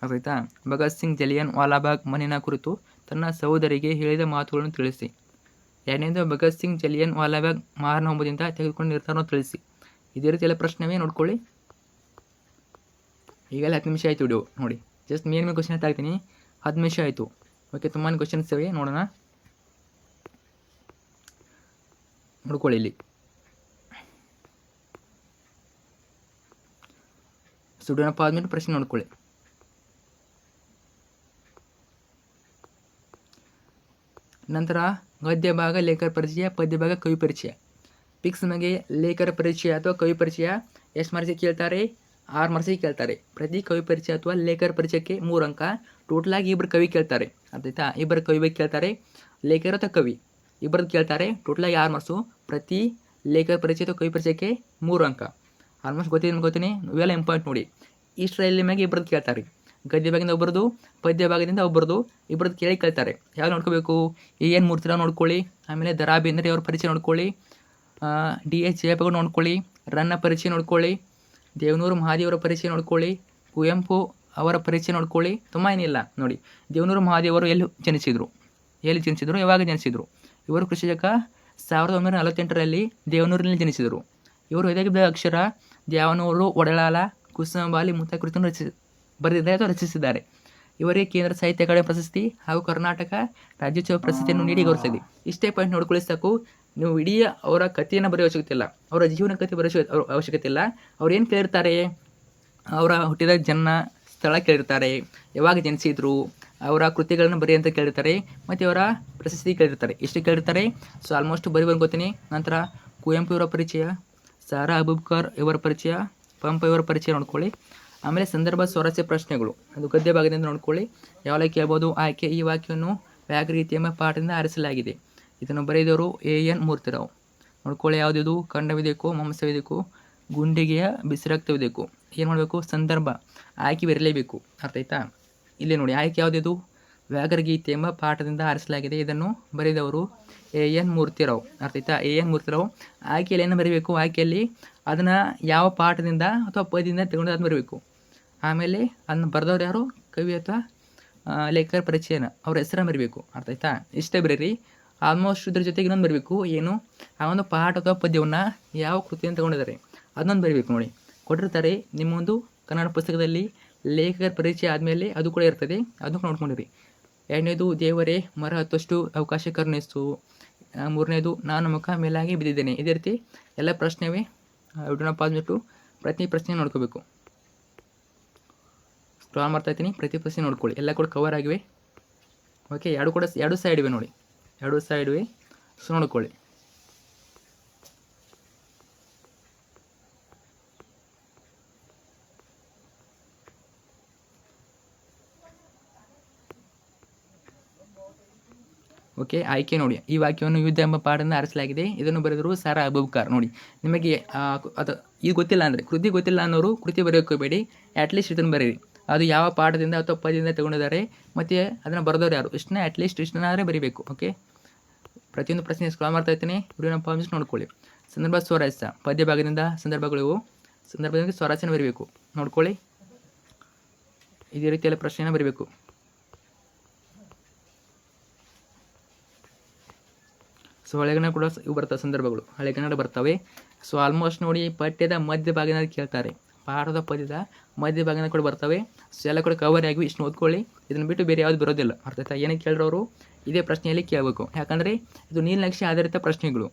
ಅರ್ಥಾಯ್ತಾ. ಭಗತ್ ಸಿಂಗ್ ಜಲಿಯನ್ ವಾಲಾಬಾಗ್ ಮನೆಯ ಕುರಿತು ತನ್ನ ಸಹೋದರಿಗೆ ಹೇಳಿದ ಮಾತುಗಳನ್ನು ತಿಳಿಸಿ. ಎರಡನೇದು ಭಗತ್ ಸಿಂಗ್ ಜಲಿಯನ್ ವಾಲಾಬಾಗ್ ಮಾರಣಹೋಮದಿಂದ ತೆಗೆದುಕೊಂಡು ನಿರ್ಧಾರವನ್ನು ತಿಳಿಸಿ. ಇದೇ ರೀತಿಯೆಲ್ಲ ಪ್ರಶ್ನೆವೇ ನೋಡ್ಕೊಳ್ಳಿ. ಈಗಲೇ 10 ನಿಮಿಷ ಆಯಿತು ವಿಡಿಯೋ ನೋಡಿ, ಜಸ್ಟ್ ಮೇನ್ ಕ್ವಶನ್ ಹೇಳ್ತಾ ಇರ್ತೀನಿ. 10 ನಿಮಿಷ ಆಯಿತು. ಓಕೆ, ತುಂಬಾ ಕ್ವಶನ್ಸ್ ಇವೆ, ನೋಡೋಣ. ನೋಡ್ಕೊಳ್ಳಿ ಇಲ್ಲಿ. ಸ್ಟುಡಿಯೋನಪ್ಪ ಆದ್ಮೇಲೆ ಪ್ರಶ್ನೆ ನೋಡ್ಕೊಳ್ಳಿ. ನಂತರ ಗದ್ಯ ಭಾಗ ಲೇಖರ ಪರಿಚಯ, ಪದ್ಯ ಭಾಗ ಕವಿ ಪರಿಚಯ. ಪಿಕ್ಸ್ ನಮಗೆ ಲೇಖರ ಪರಿಚಯ ಅಥವಾ ಕವಿ ಪರಿಚಯ ಎಷ್ಟು ಮಾರ್ಕ್ಸಿಗೆ ಕೇಳ್ತಾರೆ? 6 ಮಾರ್ಕ್ಸಿಗೆ ಕೇಳ್ತಾರೆ. ಪ್ರತಿ ಕವಿ ಪರಿಚಯ ಅಥವಾ ಲೇಖರ ಪರಿಚಯಕ್ಕೆ 3 ಅಂಕ. ಟೋಟಲಾಗಿ 2 ಕವಿ ಕೇಳ್ತಾರೆ. ಅರ್ಥಾಯ್ತಾ. 2 ಕವಿ ಬಗ್ಗೆ ಕೇಳ್ತಾರೆ, ಲೇಖರ ಅಥವಾ ಕವಿ ಇಬ್ಬರದ್ದು ಕೇಳ್ತಾರೆ. ಟೋಟಲಾಗಿ 6 ಮಾರ್ಕ್ಸು. ಪ್ರತಿ ಲೇಖರ ಪರಿಚಯ ಅಥವಾ ಕವಿ ಪರಿಚಯಕ್ಕೆ 3 ಅಂಕ. ಆಲ್ಮೋಸ್ಟ್ ಗೊತ್ತೀನಿ, ಇವೆಲ್ಲ ಇಂಪಾರ್ಟೆಂಟ್ ನೋಡಿ. ಇಷ್ಟರಲ್ಲಿ ಮ್ಯಾಗೆ ಇಬ್ಬರದ್ದು ಕೇಳ್ತಾರೆ. ಗದ್ಯ ಭಾಗದಿಂದ ಒಬ್ಬರದು, ಪದ್ಯ ಭಾಗದಿಂದ ಒಬ್ಬರದು, ಇಬ್ಬರದ್ದು ಕೇಳ್ತಾರೆ. ಯಾವ್ದು ನೋಡ್ಕೋಬೇಕು? ಎನ್ ಮೂರ್ತಿರಾವ್ ನೋಡ್ಕೊಳ್ಳಿ. ಆಮೇಲೆ ದ ರಾ ಬೇಂದ್ರೆ ಅವ್ರ ಪರಿಚಯ ನೋಡ್ಕೊಳ್ಳಿ. DH ಜಯಪ್ಪ ನೋಡ್ಕೊಳ್ಳಿ. ರನ್ನ ಪರಿಚಯ ನೋಡ್ಕೊಳ್ಳಿ. ದೇವನೂರು ಮಹಾದೇವರ ಪರಿಚಯ ನೋಡ್ಕೊಳ್ಳಿ. ಕುವೆಂಪು ಅವರ ಪರಿಚಯ ನೋಡ್ಕೊಳ್ಳಿ. ತುಂಬ ಏನಿಲ್ಲ ನೋಡಿ. ದೇವನೂರು ಮಹಾದೇವರು ಎಲ್ಲಿ ಜನಿಸಿದರು, ಯಾವಾಗ ಜನಿಸಿದರು? ಇವರು ಕೃಷಿಕ 1948ರಲ್ಲಿ ದೇವನೂರಿನಲ್ಲಿ ಜನಿಸಿದರು. ಇವರು ಎದಗಿದ್ದ ಅಕ್ಷರ ದ್ಯಾವನೂರು, ಒಡಲಾಲ, ಕುಸುಮಬಾಲಿ ಮುಂತಾದ ಕೃತಿಯನ್ನು ಬರೆದಿದ್ದಾರೆ ಅಥವಾ ರಚಿಸಿದ್ದಾರೆ. ಇವರಿಗೆ ಕೇಂದ್ರ ಸಾಹಿತ್ಯ ಅಕಾಡೆಮಿ ಪ್ರಶಸ್ತಿ ಹಾಗೂ ಕರ್ನಾಟಕ ರಾಜ್ಯೋತ್ಸವ ಪ್ರಶಸ್ತಿಯನ್ನು ನೀಡಿ ಗೌರವಿಸಿದೆ. ಇಷ್ಟೇ ಪಾಯಿಂಟ್ ನೋಡ್ಕೊಳ್ಳಿ ಸಾಕು. ನೀವು ಇಡೀ ಅವರ ಕಥೆಯನ್ನು ಬರೆಯೋ ಅವಶ್ಯಕತೆ ಇಲ್ಲ, ಅವರ ಜೀವನ ಕಥೆ ಬರೆಯೋ ಅವಶ್ಯಕತೆ ಇಲ್ಲ. ಅವ್ರು ಏನು ಕೇಳಿರ್ತಾರೆ? ಅವರ ಹುಟ್ಟಿದ ಜನ್ಮ ಸ್ಥಳ ಕೇಳಿರ್ತಾರೆ, ಯಾವಾಗ ಜನಿಸಿದ್ರು, ಅವರ ಕೃತಿಗಳನ್ನು ಬರೆಯ ಅಂತ ಕೇಳಿರ್ತಾರೆ, ಮತ್ತು ಅವರ ಪ್ರಶಸ್ತಿ ಕೇಳಿರ್ತಾರೆ. ಇಷ್ಟು ಕೇಳಿರ್ತಾರೆ. ಸೊ ಆಲ್ಮೋಸ್ಟ್ ಬರೀ ಗೊತ್ತೀನಿ. ನಂತರ ಕುವೆಂಪು ಇವರ ಪರಿಚಯ, ಸಾರಾ ಅಬೂಬಕರ್ ಇವರ ಪರಿಚಯ, ಪಂಪ ಇವರ ಪರಿಚಯ ನೋಡ್ಕೊಳ್ಳಿ. ಆಮೇಲೆ ಸಂದರ್ಭ ಸ್ವಾರಸ್ಯ ಪ್ರಶ್ನೆಗಳು, ಅದು ಗದ್ಯ ಭಾಗದಿಂದ ನೋಡ್ಕೊಳ್ಳಿ. ಯಾವಾಗ ಕೇಳ್ಬೋದು? ಆಯ್ಕೆ ಈ ವಾಕ್ಯವನ್ನು ವ್ಯಾಕರೀತಿ ಎಂಬ ಪಾಠದಿಂದ ಆರಿಸಲಾಗಿದೆ. ಇದನ್ನು ಬರೆದವರು AN ಮೂರ್ತಿರಾವ್. ನೋಡ್ಕೊಳ್ಳಿ. ಯಾವುದಿದು? ಖಂಡವಿದೆಯೋ, ಮಾಂಸವಿದೆಯೋ, ಗುಂಡಿಗೆಯ ಬಿಸಿರಕ್ತವಿದೆಯೋ. ಏನು ಮಾಡಬೇಕು? ಸಂದರ್ಭ ಆಯ್ಕೆ ಬರಲೇಬೇಕು. ಅರ್ಥಾಯ್ತಾ. ಇಲ್ಲಿ ನೋಡಿ, ಆಯ್ಕೆ ಯಾವುದಿದು? ವ್ಯಾಕರಗೀತೆ ಎಂಬ ಪಾಠದಿಂದ ಆರಿಸಲಾಗಿದೆ. ಇದನ್ನು ಬರೆದವರು AN ಮೂರ್ತಿರಾವ್. ಅರ್ಥಾಯ್ತಾ. AN ಮೂರ್ತಿರಾವ್. ಆಯ್ಕೆಯಲ್ಲಿ ಏನು ಬರೀಬೇಕು? ಆಯ್ಕೆಯಲ್ಲಿ ಅದನ್ನು ಯಾವ ಪಾಠದಿಂದ ಅಥವಾ ಪದ್ಯದಿಂದ ತಗೊಂಡು ಅದನ್ನು ಬರಬೇಕು. ಆಮೇಲೆ ಅದನ್ನು ಬರೆದವ್ರು ಯಾರು? ಕವಿ ಅಥವಾ ಲೇಖಕರ ಪರಿಚಯನ ಅವ್ರ ಹೆಸರನ್ನು ಬರೀಬೇಕು. ಅರ್ಥಾಯ್ತಾ. ಇಷ್ಟೇ ಬರೀರಿ. ಆಲ್ಮೋಸ್ಟ್ ಇದ್ರ ಜೊತೆಗೆ ಇನ್ನೊಂದು ಬರಬೇಕು. ಏನು? ಆ ಒಂದು ಪಾಠ ಅಥವಾ ಪದ್ಯವನ್ನು ಯಾವ ಕೃತಿಯನ್ನು ತಗೊಂಡಿದ್ದಾರೆ ಅದನ್ನೊಂದು ಬರೀಬೇಕು. ನೋಡಿ, ಕೊಟ್ಟಿರ್ತಾರೆ ನಿಮ್ಮೊಂದು ಕನ್ನಡ ಪುಸ್ತಕದಲ್ಲಿ ಲೇಖಕರ ಪರಿಚಯ ಆದಮೇಲೆ ಅದು ಕೂಡ ಇರ್ತದೆ, ಅದನ್ನು ನೋಡ್ಕೊಂಡಿರಿ. ಎರಡನೇದು ದೇವರೇ ಮರ ಹತ್ತಷ್ಟು ಅವಕಾಶ ಕರುಣಿಸು. ಮೂರನೇದು ನಾನು ಮುಖ ಮೇಲಾಗಿ ಬಿದ್ದಿದ್ದೇನೆ. ಇದೇ ರೀತಿ ಎಲ್ಲ ಪ್ರಶ್ನೆವೇ. ವಿಡಿಯೋನ ಪಾಸ್ ಬಿಟ್ಟು ಪ್ರತಿ ಪ್ರಶ್ನೆ ನೋಡ್ಕೋಬೇಕು. ಸ್ಕ್ರಾಲ್ ಮಾಡ್ತಾ ಇರ್ತೀನಿ, ಪ್ರತಿ ಪ್ರಶ್ನೆ ನೋಡ್ಕೊಳ್ಳಿ. ಎಲ್ಲ ಕೂಡ ಕವರ್ ಆಗಿವೆ. ಓಕೆ, ಎರಡು ಸೈಡ್ ಇವೆ ನೋಡಿ, 2 ಸೈಡ್ ಇವೆ. ಸೊ ನೋಡ್ಕೊಳ್ಳಿ. ಓಕೆ, ಆಯ್ಕೆ ನೋಡಿ. ಈ ವಾಕ್ಯವನ್ನು ಯುದ್ಧ ಎಂಬ ಪಾಠದಿಂದ ಆರಿಸಲಾಗಿದೆ. ಇದನ್ನು ಬರೆದರು ಸಾರಾ ಅಬೂಬಕರ್. ನೋಡಿ, ನಿಮಗೆ ಅದು ಇದು ಗೊತ್ತಿಲ್ಲ ಅಂದರೆ, ಕೃತಿ ಗೊತ್ತಿಲ್ಲ ಅನ್ನೋರು ಕೃತಿ ಬರೆಯೋಕೆ ಹೋಗಬೇಡಿ. ಅಟ್ಲೀಸ್ಟ್ ಇದನ್ನು ಬರೀರಿ. ಅದು ಯಾವ ಪಾಠದಿಂದ ಅಥವಾ ಪದ್ಯದಿಂದ ತಗೊಂಡಿದ್ದಾರೆ ಮತ್ತು ಅದನ್ನು ಬರೆದವ್ರು ಯಾರು, ಇಷ್ಟನ್ನ ಅಟ್ಲೀಸ್ಟ್ ಇಷ್ಟನ್ನಾದರೆ ಬರೀಬೇಕು. ಓಕೆ, ಪ್ರತಿಯೊಂದು ಪ್ರಶ್ನೆ ಸ್ಕ್ರಾಲ್ ಮಾಡ್ತಾ ಇರ್ತೀನಿ. ವಿಡಿಯೋನ ಪಾಸ್ ನೋಡ್ಕೊಳ್ಳಿ. ಸಂದರ್ಭ ಸ್ವಾರಸ್ಯ, ಪದ್ಯ ಭಾಗದಿಂದ ಸಂದರ್ಭಗಳು ಇವು. ಸಂದರ್ಭದಿಂದ ಸ್ವಾರಸ್ಯನ ಬರೀಬೇಕು. ನೋಡ್ಕೊಳ್ಳಿ. ಇದೇ ರೀತಿಯೆಲ್ಲ ಪ್ರಶ್ನೆನ ಬರೀಬೇಕು. ಸೊ ಹಳೆಗನ್ನಡ ಕೂಡ ಇವು ಬರ್ತವೆ, ಸಂದರ್ಭಗಳು ಹಳೆಗನ್ನಡ ಬರ್ತವೆ. ಸೊ ಆಲ್ಮೋಸ್ಟ್ ನೋಡಿ, ಪಠ್ಯದ ಮಧ್ಯ ಭಾಗದಿಂದ ಕೇಳ್ತಾರೆ, ಪಾಠದ ಪದ್ಯದ ಮಧ್ಯ ಭಾಗದಿಂದ ಕೂಡ ಬರ್ತವೆ. ಸೊ ಎಲ್ಲ ಕೂಡ ಕವರ್ ಆಗಿವಿ. ಇಷ್ಟು ಓದ್ಕೊಳ್ಳಿ. ಇದನ್ನು ಬಿಟ್ಟು ಬೇರೆ ಯಾವುದು ಬರೋದಿಲ್ಲ. ಅರ್ಥಾಯ್ತಾ. ಏನಕ್ಕೆ ಕೇಳಿರೋರು ಇದೇ ಪ್ರಶ್ನೆಯಲ್ಲಿ ಕೇಳಬೇಕು. ಯಾಕಂದರೆ ಇದು ನೀಲನಕ್ಷೆ ಆಧಾರಿತ ಪ್ರಶ್ನೆಗಳು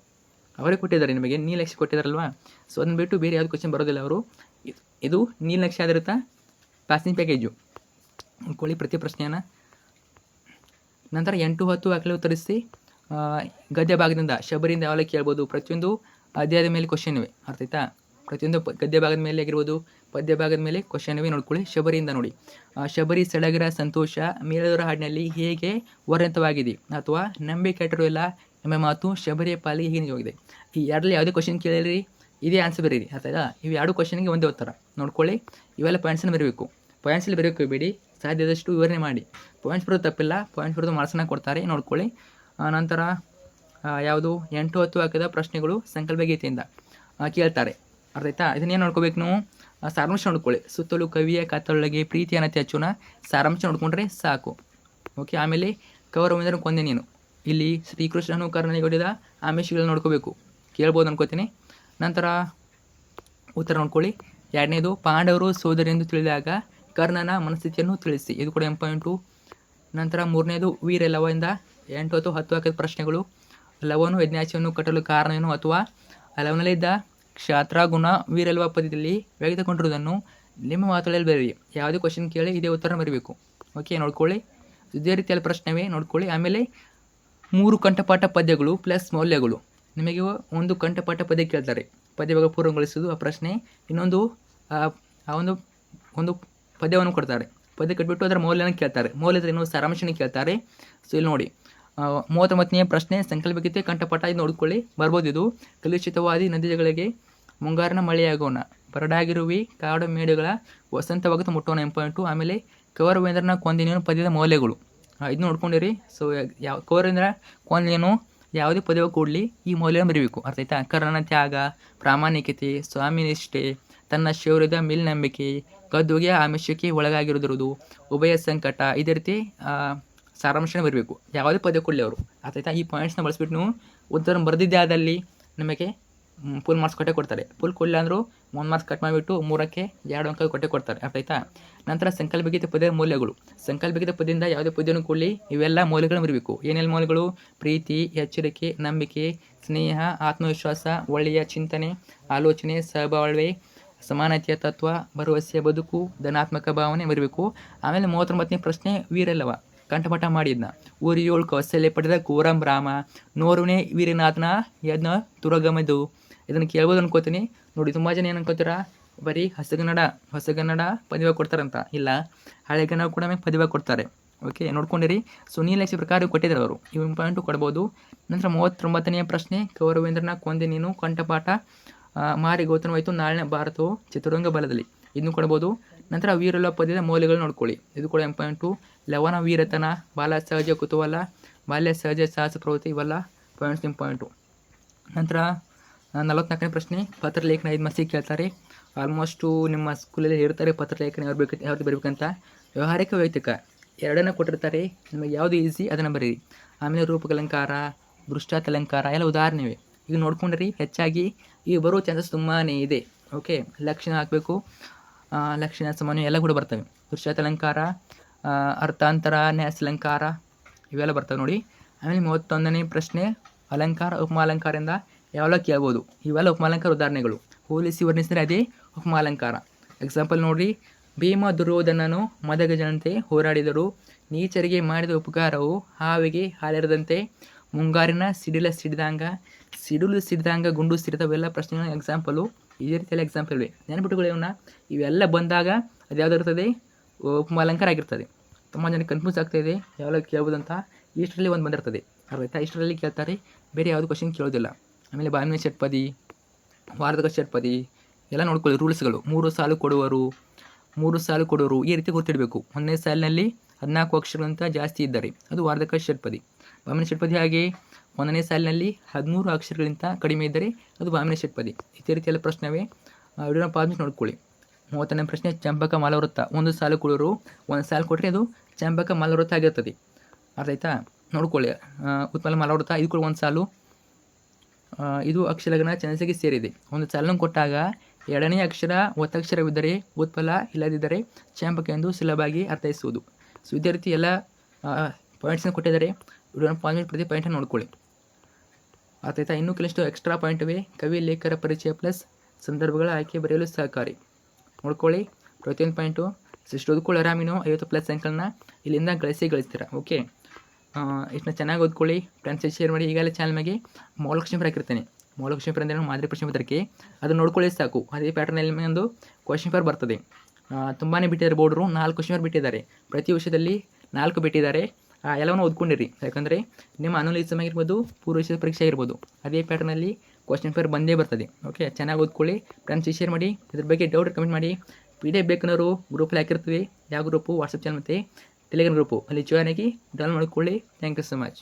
ಅವರೇ ಕೊಟ್ಟಿದ್ದಾರೆ, ನಿಮಗೆ ನೀಲನಕ್ಷೆ ಕೊಟ್ಟಿದ್ದಾರಲ್ವಾ. ಸೊ ಅದನ್ನು ಬಿಟ್ಟು ಬೇರೆ ಯಾವುದು ಕ್ವಶನ್ ಬರೋದಿಲ್ಲ ಅವರು. ಇದು ನೀಲನಕ್ಷೆ ಆಧಾರಿತ ಪಾಸಿಂಗ್ ಪ್ಯಾಕೇಜು. ನೋಡ್ಕೊಳ್ಳಿ ಪ್ರತಿ ಪ್ರಶ್ನೆಯನ್ನು. ನಂತರ 8, 10 ವಾಕ್ಯಗಳು ಉತ್ತರಿಸಿ. ಗದ್ಯ ಭಾಗದಿಂದ ಶಬರಿಯಿಂದ ಯಾವಾಗ ಕೇಳ್ಬೋದು? ಪ್ರತಿಯೊಂದು ಅಧ್ಯಾಯದ ಮೇಲೆ ಕ್ವಶನ್ ಇವೆ. ಅರ್ಥ ಆಯ್ತಾ? ಪ್ರತಿಯೊಂದು ಗದ್ಯ ಭಾಗದ ಮೇಲೆ ಆಗಿರ್ಬೋದು, ಪದ್ಯ ಭಾಗದ ಮೇಲೆ ಕ್ವಶನ್ ಇವೆ. ನೋಡ್ಕೊಳ್ಳಿ. ಶಬರಿಯಿಂದ ನೋಡಿ. ಶಬರಿ ಸಡಗರ ಸಂತೋಷ ಮೇಲದವರ ಹಾಡಿನಲ್ಲಿ ಹೇಗೆ ವರ್ಣಿತವಾಗಿದೆ ಅಥವಾ ನಂಬಿ ಕೆಟ್ಟರು ಇಲ್ಲ ಎಂಬ ಮಾತು ಶಬರಿಯ ಪಾಲಿಗೆ ಹೇಗೆ ನಿಜವಾಗಿದೆ. ಈ ಎರಡರಲ್ಲಿ ಯಾವುದೇ ಕ್ವಶನ್ ಕೇಳಿರಿ, ಇದೇ ಆನ್ಸರ್ ಬರೀರಿ. ಆಯ್ತಾ? ಇವು ಎರಡು ಕ್ವಶನ್ಗೆ ಒಂದೇ ಉತ್ತರ. ನೋಡ್ಕೊಳ್ಳಿ. ಇವೆಲ್ಲ ಪಾಯಿಂಟ್ಸನ್ನು ಬರೀಬೇಕು. ಪಾಯಿಂಟ್ಸಲ್ಲಿ ಬರೆಯೋಕೆ ಬೇಡಿ, ಸಾಧ್ಯದಷ್ಟು ವಿವರಣೆ ಮಾಡಿ. ಪಾಯಿಂಟ್ಸ್ ಬರೋದು ತಪ್ಪಿಲ್ಲ, ಪಾಯಿಂಟ್ಸ್ ಬರೋದು ಮಾರ್ಕ್ಸನ್ನು ಕೊಡ್ತಾರೆ. ನೋಡ್ಕೊಳ್ಳಿ. ನಂತರ ಯಾವುದು 8, 10 ವಾಕ್ಯದ ಪ್ರಶ್ನೆಗಳು ಸಂಕಲ್ಪ ಗೀತೆಯಿಂದ ಕೇಳ್ತಾರೆ. ಅರ್ಥ ಆಯ್ತಾ? ಇದನ್ನೇನು ನೋಡ್ಕೋಬೇಕು ನೀವು? ಸಾರಾಂಶ ನೋಡ್ಕೊಳ್ಳಿ. ಸುತ್ತಲೂ ಕವಿಯ ಕತ್ತಲೊಳಗೆ ಪ್ರೀತಿ ಅನತಿ ಅಚ್ಚುನ ಸಾರಾಂಶ ನೋಡ್ಕೊಂಡ್ರೆ ಸಾಕು. ಓಕೆ. ಆಮೇಲೆ ಕೌರವೇಂದ್ರನ ಕೊಂದೆ ನೀನು. ಇಲ್ಲಿ ಶ್ರೀಕೃಷ್ಣನು ಕರ್ಣನಿಗೊಡ್ಡಿದ ಆಮಿಷಗಳನ್ನ ನೋಡ್ಕೋಬೇಕು. ಕೇಳ್ಬೋದು ಅನ್ಕೋತೀನಿ. ನಂತರ ಉತ್ತರ ನೋಡ್ಕೊಳ್ಳಿ. ಎರಡನೇದು ಪಾಂಡವರು ಸೋದರೆಂದು ತಿಳಿದಾಗ ಕರ್ಣನ ಮನಸ್ಥಿತಿಯನ್ನು ತಿಳಿಸಿ. ಇದು ಕೂಡ ಇಂಪಾರ್ಟೆಂಟು. ನಂತರ ಮೂರನೇದು ವೀರ ಲವದಿಂದ 8 ಅಥವಾ 10 ವಾಕ್ಯದ ಪ್ರಶ್ನೆಗಳು. ಲವನು ಯಜ್ಞಾಚಿಯನ್ನು ಕಟ್ಟಲು ಕಾರಣವೇನು ಅಥವಾ ಲವನಲ್ಲಿದ್ದ ಕ್ಷಾತ್ರ ಗುಣ ವೀರಲ್ವ ಪದ್ಯದಲ್ಲಿ ವ್ಯಕ್ತಗೊಂಡಿರುವುದನ್ನು ನಿಮ್ಮ ಮಾತುಗಳಲ್ಲಿ ಬರೀರಿ. ಯಾವುದೇ ಕ್ವಶನ್ ಕೇಳಿ ಇದೇ ಉತ್ತರ ಬರೀಬೇಕು. ಓಕೆ. ನೋಡ್ಕೊಳ್ಳಿ. ಇದೇ ರೀತಿಯಲ್ಲಿ ಪ್ರಶ್ನೆವೇ. ನೋಡ್ಕೊಳ್ಳಿ. ಆಮೇಲೆ 3 ಕಂಠಪಾಠ ಪದ್ಯಗಳು ಪ್ಲಸ್ ಮೌಲ್ಯಗಳು. ನಿಮಗೆ ಒಂದು ಕಂಠಪಾಠ ಪದ್ಯ ಕೇಳ್ತಾರೆ, ಪದ್ಯವಾಗ ಪೂರ್ಣಗೊಳಿಸೋದು ಆ ಪ್ರಶ್ನೆ. ಇನ್ನೊಂದು ಒಂದು ಪದ್ಯವನ್ನು ಕೊಡ್ತಾರೆ, ಪದ್ಯ ಕಟ್ಬಿಟ್ಟು ಅದರ ಮೌಲ್ಯನ ಕೇಳ್ತಾರೆ. ಮೌಲ್ಯದ ಇನ್ನೊಂದು ಸಾರಾಂಶನ ಕೇಳ್ತಾರೆ. ಸೊ ಇಲ್ಲಿ ನೋಡಿ. 39ನೇ ಪ್ರಶ್ನೆ ಸಂಕಲ್ಪಗೀತೆ ಕಂಠಪಾಠ. ಇದು ನೋಡ್ಕೊಳ್ಳಿ. ಬರ್ಬೋದು. ಇದು ಕಲುಷಿತವಾದಿ ನದಿಗಳಿಗೆ ಮುಂಗಾರಿನ ಮಳೆಯಾಗೋಣ, ಬರಡಾಗಿರುವಿ ಕಾಡು ಮೇಡುಗಳ ವಸಂತವಾಗುತ್ತ ಮುಟ್ಟೋಣ ಇಂಪಾರ್ಟೆಂಟು. ಆಮೇಲೆ ಕೌರವೇಂದ್ರನ ಕೊಂದಿನೇನು ಪದ್ಯದ ಮೌಲ್ಯಗಳು. ಇದು ನೋಡ್ಕೊಂಡಿರಿ. ಸೊ ಕೌರವೇಂದ್ರ ಕೊಂದಿನೇನು ಯಾವುದೇ ಪದ್ಯವ ಕೂಡಲಿ ಈ ಮೌಲ್ಯನ ಬರೀಬೇಕು. ಅರ್ಥ ಆಯ್ತಾ? ಕರ್ಣನ ತ್ಯಾಗ, ಪ್ರಾಮಾಣಿಕತೆ, ಸ್ವಾಮಿನಿಷ್ಠೆ, ತನ್ನ ಶೌರ್ಯದ ಮೇಲ್ನಂಬಿಕೆ, ಗದ್ದುಗೆಯ ಆಮಿಷಕ್ಕೆ ಒಳಗಾಗಿರುವುದು, ಉಭಯ ಸಂಕಟ, ಇದೇ ರೀತಿ ಸಾರಾಂಶನ ಬರಬೇಕು. ಯಾವುದೇ ಪದ್ಯ ಕೊಡಲಿ ಅವರು. ಅರ್ಥ ಆಯ್ತಾ? ಈ ಪಾಯಿಂಟ್ಸ್ನ ಬಳಸ್ಬಿಟ್ಟು ನೀವು ಉತ್ತರ ಬರೆದಿದ್ದೆ ಆದಲ್ಲಿ ನಿಮಗೆ ಫುಲ್ ಮಾರ್ಕ್ಸ್ ಕೊಡ್ತಾರೆ. ಫುಲ್ ಕೊಡಲಿಲ್ಲ ಅಂದರೂ 1 ಮಾರ್ಕ್ಸ್ ಕಟ್ ಮಾಡಿಬಿಟ್ಟು 3ಕ್ಕೆ 2 ಅಂಕ ಕೊಡ್ತಾರೆ. ಅರ್ಥ ಆಯ್ತಾ? ನಂತರ ಸಂಕಲ್ಪಗೀತೆ ಪದ್ಯದ ಮೌಲ್ಯಗಳು. ಸಂಕಲ್ಪಗೀತೆ ಪದ್ಯದಿಂದ ಯಾವುದೇ ಪದ್ಯನೂ ಕೊಡಲಿ ಇವೆಲ್ಲ ಮೌಲ್ಯಗಳನ್ನು ಬರಬೇಕು. ಏನೆಲ್ಲ ಮೌಲ್ಯಗಳು? ಪ್ರೀತಿ, ಎಚ್ಚರಿಕೆ, ನಂಬಿಕೆ, ಸ್ನೇಹ, ಆತ್ಮವಿಶ್ವಾಸ, ಒಳ್ಳೆಯ ಚಿಂತನೆ, ಆಲೋಚನೆ, ಸಹಬಾಳ್ವೆ, ಸಮಾನತೆಯ ತತ್ವ, ಭರವಸೆಯ ಬದುಕು, ಧನಾತ್ಮಕ ಭಾವನೆ ಬರಬೇಕು. ಆಮೇಲೆ 39ನೇ ಪ್ರಶ್ನೆ ವೀರಲ್ಲವ ಕಂಠಪಾಠ ಮಾಡಿದ್ನ. ಊರಿಯೋಳು ಕೌಶಲ್ಯ ಪಡೆದ ಕೋರಂ ರಾಮ ನೋರುನೇ ವೀರನಾಥನ ಯಜ್ಞ ತುರಗಮದು. ಇದನ್ನು ಕೇಳ್ಬೋದು ಅನ್ಕೋತೀನಿ. ನೋಡಿ, ತುಂಬ ಜನ ಏನು ಅನ್ಕೋತೀರಾ, ಬರೀ ಹೊಸಗನ್ನಡ ಪದವಿ ಕೊಡ್ತಾರಂತ. ಇಲ್ಲ, ಹಳೆಗನ್ನಡ ಕೂಡ ಪದವಿ ಕೊಡ್ತಾರೆ. ಓಕೆ. ನೋಡ್ಕೊಂಡಿರಿ. ಸೊ ನೀಲಕ್ಷಿ ಪ್ರಕಾರ ಕೊಟ್ಟಿದ್ದಾರೆ ಅವರು. ಇವು ಇಂಪಾರ್ಟೆಂಟು ಕೊಡ್ಬೋದು. ನಂತರ 39ನೇ ಪ್ರಶ್ನೆ ಕೌರವೇಂದ್ರನ ಕೊಂದೆ ನೀನು ಕಂಠಪಾಠ ಮಾರಿ ಗೌತಮವಾಯಿತು ನಾಳಿನ ಭಾರತವು ಚತುರಂಗ ಬಲದಲ್ಲಿ. ಇದನ್ನು ಕೊಡ್ಬೋದು. ನಂತರ ವೀರಲ ಪದ್ಯದ ಮೌಲ್ಯಗಳು ನೋಡ್ಕೊಳ್ಳಿ. ಇದು ಕೂಡ ಇಂಪಾರ್ಟೆಂಟು. ಲವನ ವೀರತನ, ಬಾಲ ಸಹಜ ಕುತೂಹಲ, ಬಾಲ್ಯ ಸಹಜ ಸಾಹಸ ಪ್ರವೃತ್ತಿ, ಇವೆಲ್ಲ ಪಾಯಿಂಟ್ಸ್ ಇಂಪಾರ್ಟೆಂಟು. ನಂತರ 44ನೇ ಪ್ರಶ್ನೆ ಪತ್ರಲೇಖನ. 5 ಮಾರ್ಕ್ಸಿಗೆ ಕೇಳ್ತಾರೆ. ಆಲ್ಮೋಸ್ಟು ನಿಮ್ಮ ಸ್ಕೂಲಲ್ಲಿ ಇರ್ತಾರೆ ಪತ್ರಲೇಖನ ಯಾವ್ದು ಬರಬೇಕಂತ. ವ್ಯವಹಾರಿಕ ವೈಯಕ್ತಿಕ ಎರಡನ್ನು ಕೊಟ್ಟಿರ್ತಾರೆ. ನಿಮಗೆ ಯಾವುದು ಈಸಿ ಅದನ್ನು ಬರೀರಿ. ಆಮೇಲೆ ರೂಪಕಲಂಕಾರ, ದೃಷ್ಟಾತಲಂಕಾರ ಎಲ್ಲ ಉದಾಹರಣೆ ಇವೆ. ಈಗ ನೋಡ್ಕೊಂಡ್ರಿ ಹೆಚ್ಚಾಗಿ ಈಗ ಬರೋ ಚಾನ್ಸಸ್ ತುಂಬಾ ಇದೆ. ಓಕೆ. ಲಕ್ಷಣ ಹಾಕಬೇಕು. ಲಕ್ಷಣ ಸಾಮಾನ್ಯ ಎಲ್ಲ ಕೂಡ ಬರ್ತವೆ. ದೃಷ್ಟಾತಲಂಕಾರ, ಅರ್ಥಾಂತರ, ನ್ಯಾಸಾಲಂಕಾರ ಇವೆಲ್ಲ ಬರ್ತವೆ ನೋಡಿ. ಆಮೇಲೆ 31ನೇ ಪ್ರಶ್ನೆ ಅಲಂಕಾರ ಉಪಮಾಲಂಕಾರದಿಂದ ಯಾವೆಲ್ಲ ಕೇಳ್ಬೋದು. ಇವೆಲ್ಲ ಉಪಮಾಲಂಕಾರ ಉದಾಹರಣೆಗಳು. ಹೋಲಿಸಿ ವರ್ಣಿಸಿದರೆ ಅದೇ ಉಪಮಾಲಂಕಾರ. ಎಕ್ಸಾಂಪಲ್ ನೋಡಿರಿ. ಭೀಮ ದುರ್ಯೋಧನನು ಮದಗಜನಂತೆ ಹೋರಾಡಿದರು, ನೀಚರಿಗೆ ಮಾಡಿದ ಉಪಕಾರವು ಹಾವಿಗೆ ಹಾಲೆರದಂತೆ, ಮುಂಗಾರಿನ ಸಿಡಿಲು ಸಿಡಿದಂಗ ಗುಂಡು ಸಿಡಿದವೆಲ್ಲ ಪ್ರಶ್ನೆಗಳ ಎಕ್ಸಾಂಪಲು. ಇದೇ ರೀತಿಯಲ್ಲಿ ಎಕ್ಸಾಂಪಲ್ ಇವೆ. ನೆನಪಿಟ್ಟುಗಳು ಇವನ್ನ. ಇವೆಲ್ಲ ಬಂದಾಗ ಅದು ಯಾವ್ದು ಇರ್ತದೆ? ಉಪಮಾಲಂಕಾರ ಆಗಿರ್ತದೆ. ತುಂಬ ಜನಕ್ಕೆ ಕನ್ಫ್ಯೂಸ್ ಆಗ್ತಾಯಿದೆ ಯಾವೆಲ್ಲ ಕೇಳ್ಬೋದಂತ. ಇಷ್ಟರಲ್ಲಿ ಒಂದು ಬಂದಿರ್ತದೆ. ಅರ್ಥ. ಇಷ್ಟರಲ್ಲಿ ಕೇಳ್ತಾರೆ, ಬೇರೆ ಯಾವುದು ಕ್ವಶನ್ ಕೇಳೋದಿಲ್ಲ. ಆಮೇಲೆ ಬಾಮಿನಿ ಷಟ್ಪದಿ, ವಾರ್ಧಕ ಷಟ್ಪದಿ ಎಲ್ಲ ನೋಡ್ಕೊಳ್ಳಿ. ರೂಲ್ಸ್ಗಳು 3 ಸಾಲು ಕೊಡೋರು ಈ ರೀತಿ ಗೊತ್ತಿಡಬೇಕು. 1ನೇ ಸಾಲಿನಲ್ಲಿ 14 ಅಕ್ಷರಗಳಿಂತ ಜಾಸ್ತಿ ಇದ್ದರೆ ಅದು ವಾರ್ಧಕ ಷಟ್ಪದಿ. ಬಾಮಿನಿ ಷಟ್ಪದಿ ಹಾಗೆ 1ನೇ ಸಾಲಿನಲ್ಲಿ 13 ಅಕ್ಷರಗಳಿಂತ ಕಡಿಮೆ ಇದ್ದರೆ ಅದು ಬಾಮಿನಿ ಷಟ್ಪದಿ. ಇದೇ ರೀತಿಯೆಲ್ಲ ಪ್ರಶ್ನೆವೇ. ವಿಡಿಯೋನ ಪಾಸ್ ನೋಡ್ಕೊಳ್ಳಿ. 30ನೇ ಪ್ರಶ್ನೆ ಚಂಪಕ ಮಲವೃತ್ತ. 1 ಸಾಲು ಕೊಡೋರು 1 ಸಾಲು ಕೊಟ್ಟರೆ ಅದು ಚಂಪಕ ಮಲವೃತ್ತ ಆಗಿರ್ತದೆ. ಅರ್ಥ ಆಯ್ತಾ? ನೋಡ್ಕೊಳ್ಳಿ. ಉತ್ಪಲ ಮಲವೃತ್ತ ಇದು ಕೂಡ 1 ಸಾಲು. ಇದು ಅಕ್ಷರಗಣ ಛಂದಸ್ಸಿಗೆ ಸೇರಿದೆ. 1 ಸಾಲನ್ನು ಕೊಟ್ಟಾಗ 2ನೇ ಅಕ್ಷರ ಒತ್ತಕ್ಷರವಿದ್ದರೆ ಉತ್ಪಲ, ಇಲ್ಲದಿದ್ದರೆ ಚಂಪಕ ಎಂದು ಸುಲಭವಾಗಿ ಅರ್ಥೈಸುವುದು. ಸೊ ಇದೇ ರೀತಿ ಎಲ್ಲ ಪಾಯಿಂಟ್ಸ್ನ ಕೊಟ್ಟಿದ್ದಾರೆ. ವಿಡಿಯೋನ ಪಾಸ್ ಪ್ರತಿ ಪಾಯಿಂಟನ್ನು ನೋಡ್ಕೊಳ್ಳಿ. ಅರ್ಥ ಆಯ್ತಾ? ಇನ್ನೂ ಕೆಲಷ್ಟು ಎಕ್ಸ್ಟ್ರಾ ಪಾಯಿಂಟ್ ಇವೆ. ಕವಿ ಲೇಖಕರ ಪರಿಚಯ ಪ್ಲಸ್ ಸಂದರ್ಭಗಳ ಆಯ್ಕೆ ಬರೆಯಲು ಸಹಕಾರಿ. ನೋಡ್ಕೊಳ್ಳಿ. ಪ್ರತಿಯೊಂದು ಪಾಯಿಂಟು ಇಷ್ಟು ಓದ್ಕೊಳ್ಳಿ. ಆರಾಮಿನೋ 50+ ಅಂಕಗಳನ್ನ ಇಲ್ಲಿಂದ ಗಳಿಸ್ತೀರಾ. ಓಕೆ. ಇಷ್ಟನ್ನ ಚೆನ್ನಾಗಿ ಓದ್ಕೊಳ್ಳಿ. ಫ್ರೆಂಡ್ಸ್ ಶೇರ್ ಮಾಡಿ. ಈಗಾಗಲೇ ಚಾನಲ್ ಮೇಲೆ ಮೌಲ್ಯಕ್ಷೇಮ ಹಾಕಿರ್ತೇನೆ. ಮೂಲ ಕ್ವಶನ್ ಪೇಪರ್ ಅಂದರೆ ಮಾದರಿ ಪ್ರಶ್ನೆ ಪತ್ರಿಕೆ, ಅದನ್ನು ನೋಡ್ಕೊಳ್ಳಿ ಸಾಕು. ಅದೇ ಪ್ಯಾಟರ್ನಲ್ಲಿ ಒಂದು ಕ್ವಶನ್ ಪೇಪರ್ ಬರ್ತದೆ. ತುಂಬಾ ಬಿಟ್ಟಿದ್ದಾರೆ ಬೋರ್ಡ್ರು, 4 ಕ್ವಶನ್ ಪೇಪರ್ ಬಿಟ್ಟಿದ್ದಾರೆ. ಪ್ರತಿ ವಿಷಯದಲ್ಲಿ 4 ಬಿಟ್ಟಿದ್ದಾರೆ. ಎಲ್ಲವನ್ನು ಓದ್ಕೊಂಡಿರಿ, ಯಾಕಂದರೆ ನಿಮ್ಮ ಅನುಲ್ ಎಕ್ಸಾಮ್ ಆಗಿರ್ಬೋದು, ಪೂರ್ವ ಪರೀಕ್ಷೆ ಆಗಿರ್ಬೋದು, ಅದೇ ಪ್ಯಾಟರ್ನಲ್ಲಿ ಕ್ವಶನ್ ಪೇಪರ್ ಬಂದೇ ಬರ್ತದೆ. ಓಕೆ, ಚೆನ್ನಾಗಿ ಓದ್ಕೊಳ್ಳಿ ಫ್ರೆಂಡ್ಸ್. ಶೇರ್ ಮಾಡಿ, ಇದ್ರ ಬಗ್ಗೆ ಡೌಟ್ ಕಮೆಂಟ್ ಮಾಡಿ. PDF ಬೇಕನ್ನೋರು ಗ್ರೂಪಲ್ಲಿ ಹಾಕಿರ್ತೀವಿ. ಯಾವ ಗ್ರೂಪು? ವಾಟ್ಸಪ್ ಚಾನಲ್ ಮತ್ತು ಟೆಲಿಗ್ರಾಮ್ ಗ್ರೂಪು, ಅಲ್ಲಿ ಜಾಯ್ನ್ ಆಗಿ ಡೌನ್ಲೋಡ್ ಮಾಡ್ಕೊಳ್ಳಿ. Thank you so much.